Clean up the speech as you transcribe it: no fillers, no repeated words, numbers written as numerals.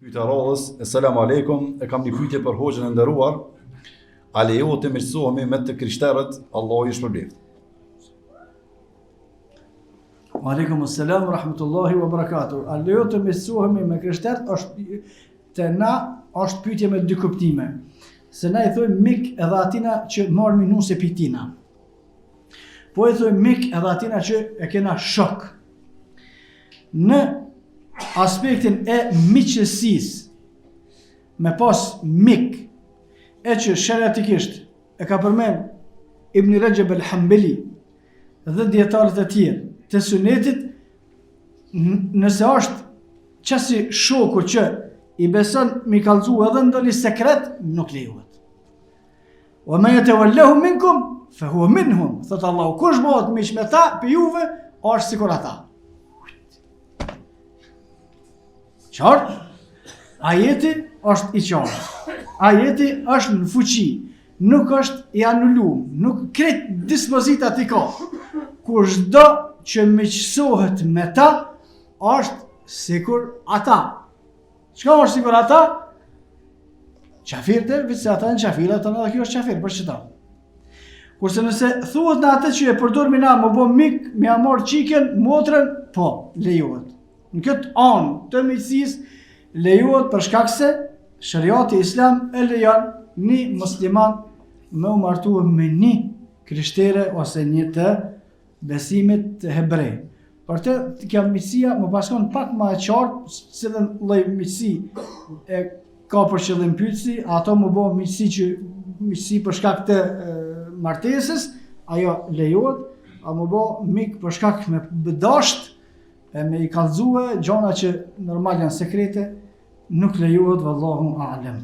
Pyetja radhës, Selamu alaikum, e kam një pyetje për hoxhën e nderuar. A lejohet të mirësohemi me të krishterët? Allahu ju shpërblet. Aleikum assalam wa rahmatullahi wa barakatuh. A lejohet të mirësohemi me krishterët? Është pyetje me dy kuptime. Se na i thojmë mik edhe atina që marrë minuse pitina. Po i thojmë mik edhe atina që e kena shok. Në aspektin e miqësisë, me pas mik, e që shariatikisht e ka përmend Ibn Rajab al-Hanbali dhe dietarët e tjerë të sunetit, nëse është qasi shoku që i beson mi kallëzu edhe ndonjë sekret, nuk lejohet. Wa man yatawallahu minkum fa huwa minhum. Thot Allahu, kush bëhet miq me ta, për juve, është sikur ata. Qartë? Ajeti është i qartë. Ajeti është në fuqi, nuk është i anulum, nuk kret dispozitat i ka. Kushdo që miqësohet me ta, është sikur ata. Çka është sikur ata? Qafirët, vetë se ata në qafirë, ata në dhe kjo është qafirë, për qëta. Kurse nëse thuhet në atë që e përdormi na më bo mik, me amor qiken, motrën, po, lejohet. Në këtë anë të miqësisë, lejohet për shkak se shariati islam e lejon një musliman me u martua me një krishtere ose një të besimit të hebrej. Për të kjo miqësia më paskon pak më e qartë, se dhe lloj miqësi e ka për qëllim pyetësi, ato më bë miqësi për shkak të martesës, ajo lejohet, a më bë mik për shkak me bedasht, e me i kallëzue gjona që normal janë sekrete, nuk lejohet, vallahu a'lem.